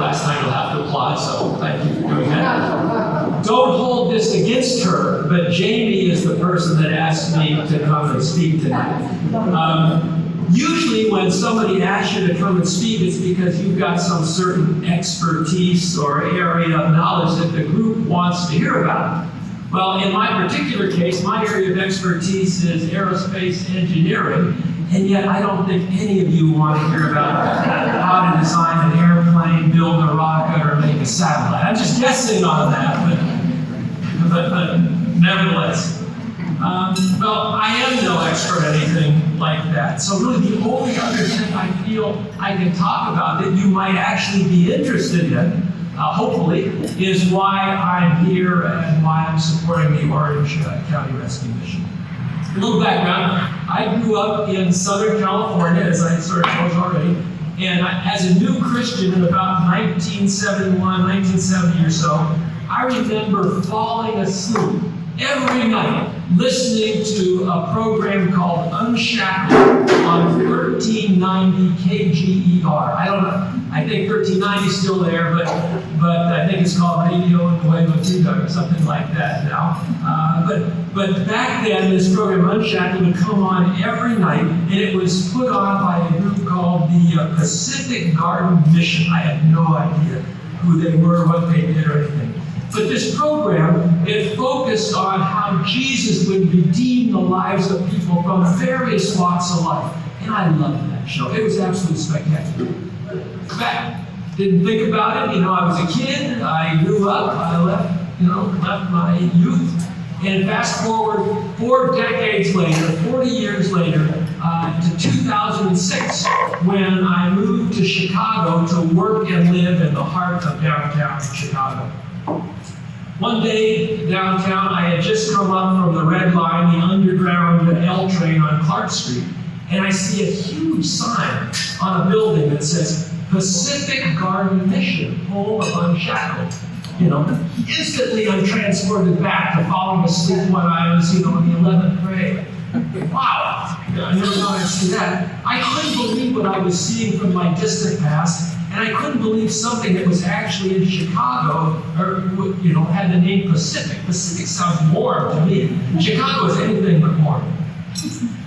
last night will have to applaud, so thank you for doing that. Don't hold this against her, but Jamie is the person that asked me to come and speak tonight. Usually when somebody asks you to come and speak, it's because you've got some certain expertise or area of knowledge that the group wants to hear about. Well, in my particular case, my area of expertise is aerospace engineering, and yet I don't think any of you want to hear about how to design an airplane, build a rocket, or make a satellite. I'm just guessing on that, but nevertheless. Well, I am no expert at anything like that. So really the only other thing I feel I can talk about that you might actually be interested in, hopefully, is why I'm here and why I'm supporting the Orange County Rescue Mission. A little background, I grew up in Southern California, as I sort of told you already, and as a new Christian in about 1971, 1970 or so, I remember falling asleep every night listening to a program called Unshackled on 1390 KGER. I don't know, I think 1390 is still there, but I think it's called Radio Nuevo Tido or something like that now. But back then, this program Unshackled would come on every night, and it was put on by a group called the Pacific Garden Mission. I had no idea who they were, what they did, or anything. But this program, it focused on how Jesus would redeem the lives of people from various walks of life. And I loved that show. It was absolutely spectacular. In fact, didn't think about it. I was a kid. I grew up. I left my youth. And fast forward 4 decades later, 40 years later, to 2006, when I moved to Chicago to work and live in the heart of downtown Chicago. One day downtown, I had just come up from the Red Line, the underground L train on Clark Street, and I see a huge sign on a building that says Pacific Garden Mission, home of Unshackled. Instantly I'm transported back to falling asleep when I was, in the 11th grade. Wow, I never thought I'd see that. I couldn't believe what I was seeing from my distant past. And I couldn't believe something that was actually in Chicago, or had the name Pacific. Pacific sounds warm to me. Chicago is anything but warm.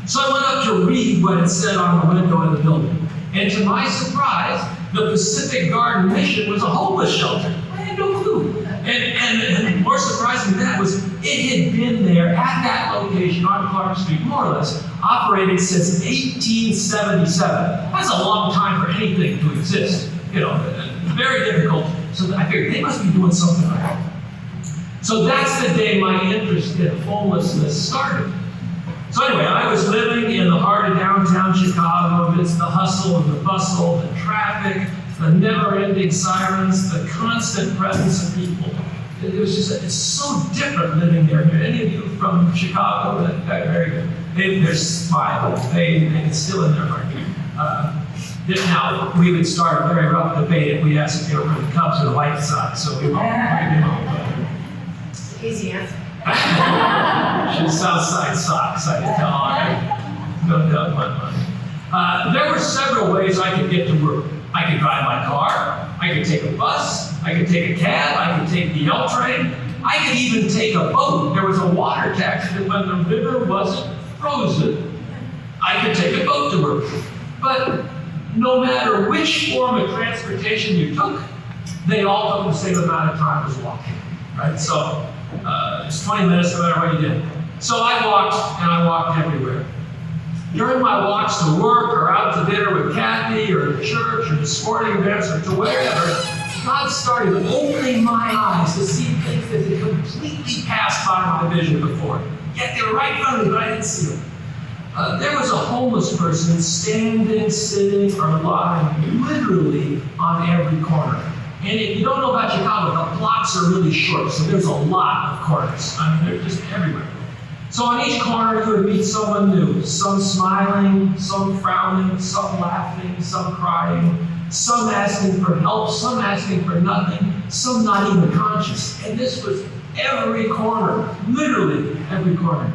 So I went up to read what it said on the window of the building. And to my surprise, the Pacific Garden Mission was a homeless shelter. I had no clue. And more surprising than that was it had been there at that location on Clark Street, more or less, operated since 1877. That's a long time for anything to exist. Very difficult. So I figured they must be doing something right. So that's the day my interest in homelessness started. So anyway, I was living in the heart of downtown Chicago amidst the hustle and the bustle, the traffic, the never-ending sirens, the constant presence of people. It was just, it's so different living there. Any of you from Chicago, very good. They're smiling. It's still in their heart. Now, we would start a very rough debate if we asked if they were from the Cubs or the White Sox, so we won't. Easy answer. She's Southside Sox, I can tell. I no doubt my money. There were several ways I could get to work. I could drive my car, I could take a bus, I could take a cab, I could take the L train, I could even take a boat. There was a water taxi that when the river wasn't frozen, I could take a boat to work. But no matter which form of transportation you took, they all took the same amount of time as walking, right? So it's 20 minutes no matter what you did. So I walked, and I walked everywhere. During my walks to work or out to dinner with Kathy or to church or to sporting events or to wherever, God started opening my eyes to see things that had completely passed by my vision before. Yet they were right in front of me, but I didn't see them. There was a homeless person standing, sitting, or lying literally on every corner. And if you don't know about Chicago, the blocks are really short, so there's a lot of corners. They're just everywhere. So on each corner, you would meet someone new, some smiling, some frowning, some laughing, some crying, some asking for help, some asking for nothing, some not even conscious. And this was every corner, literally every corner.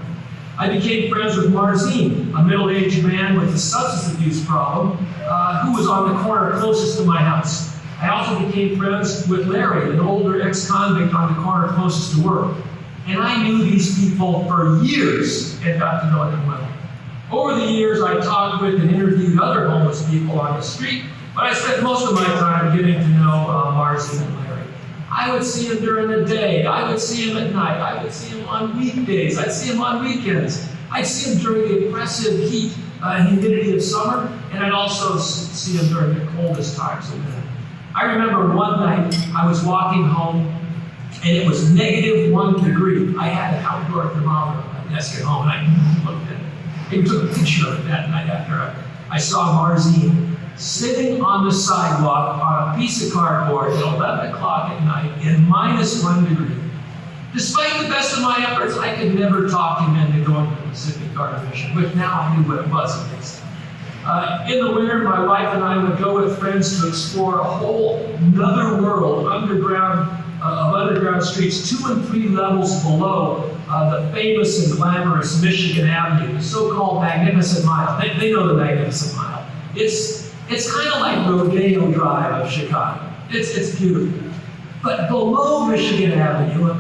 I became friends with Marzine, a middle-aged man with a substance abuse problem, who was on the corner closest to my house. I also became friends with Larry, an older ex-convict on the corner closest to work. And I knew these people for years and got to know them well. Over the years, I talked with and interviewed other homeless people on the street, but I spent most of my time getting to know Marcy and Larry. I would see him during the day. I would see him at night. I would see him on weekdays. I'd see him on weekends. I'd see him during the oppressive heat and humidity of summer, and I'd also see him during the coldest times of winter. I remember one night I was walking home, and it was -1 degree. I had an outdoor thermometer on my desk at home, and I looked at it. I took a picture of it that night after I saw Marzine sitting on the sidewalk on a piece of cardboard at 11 o'clock at night in -1 degree. Despite the best of my efforts, I could never talk him into going to the Pacific Garden Mission, which now I knew what it was at least. In the winter, my wife and I would go with friends to explore a whole another world of underground streets 2 and 3 levels below the famous and glamorous Michigan Avenue, the so-called Magnificent Mile. They know the Magnificent Mile. It's kind of like Rodeo Drive of Chicago. It's beautiful. But below Michigan Avenue,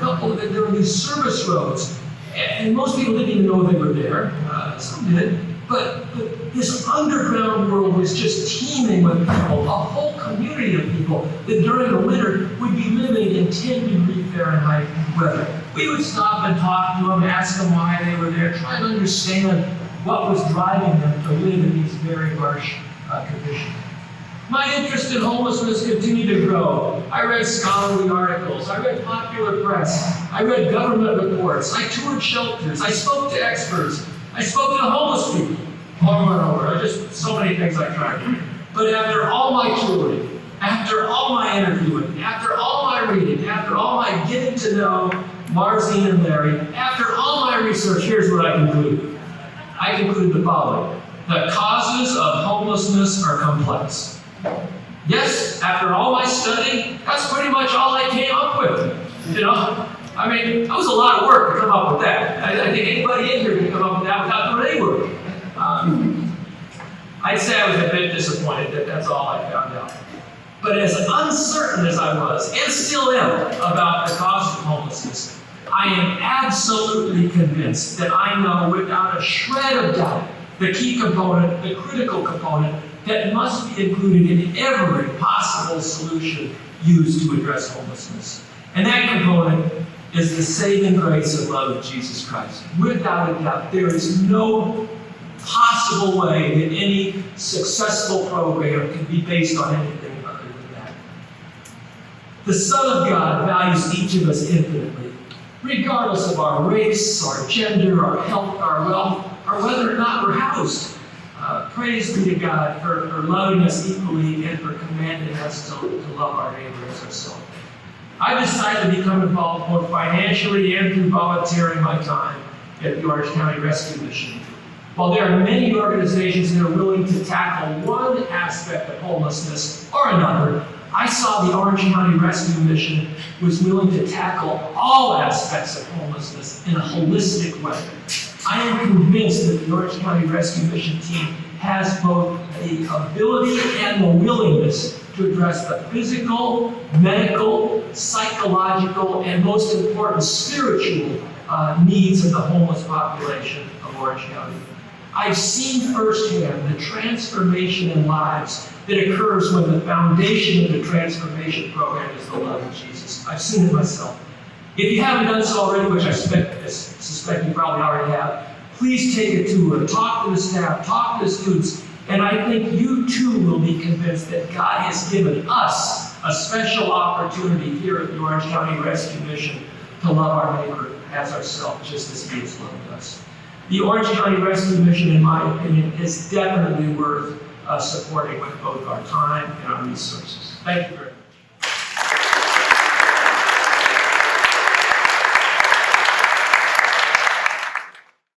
there were these service roads, and most people didn't even know they were there. Some did. But this underground world was just teeming with people, a whole community of people that during the winter would be living in 10-degree Fahrenheit weather. We would stop and talk to them, ask them why they were there, try to understand what was driving them to live in these very harsh conditions. My interest in homelessness continued to grow. I read scholarly articles, I read popular press, I read government reports, I toured shelters, I spoke to experts, I spoke to homeless people over and over. Just so many things I tried. But after all my touring, after all my interviewing, after all my reading, after all my getting to know Marzine and Larry, after all my research, here's what I concluded. I concluded the following. The causes of homelessness are complex. Yes, after all my study, that's pretty much all I came up with. You know? I mean, that was a lot of work to come up with that. I think anybody in here can come up with that without doing any work. I'd say I was a bit disappointed that that's all I found out. But as uncertain as I was, and still am, about the cause of homelessness, I am absolutely convinced that I know without a shred of doubt the key component, the critical component, that must be included in every possible solution used to address homelessness. And that component is the saving grace and love of Jesus Christ. Without a doubt, there is no possible way that any successful program can be based on anything other than that. The Son of God values each of us infinitely, regardless of our race, our gender, our health, our wealth, or whether or not we're housed. Praise be to God for loving us equally and for commanding us to love our neighbor as ourselves. I decided to become involved both financially and through volunteering my time at the Orange County Rescue Mission. While there are many organizations that are willing to tackle one aspect of homelessness or another, I saw the Orange County Rescue Mission was willing to tackle all aspects of homelessness in a holistic way. I am convinced that the Orange County Rescue Mission team has both the ability and the willingness to address the physical, medical, psychological, and most important, spiritual needs of the homeless population of Orange County. I've seen firsthand the transformation in lives that occurs when the foundation of the transformation program is the love of Jesus. I've seen it myself. If you haven't done so already, which I suspect you probably already have, please take a tour, talk to the staff, talk to the students, and I think you too will be convinced that God has given us a special opportunity here at the Orange County Rescue Mission to love our neighbor as ourselves, just as He has loved us. The Orange County Rescue Mission, in my opinion, is definitely worth supporting with both our time and our resources. Thank you very much.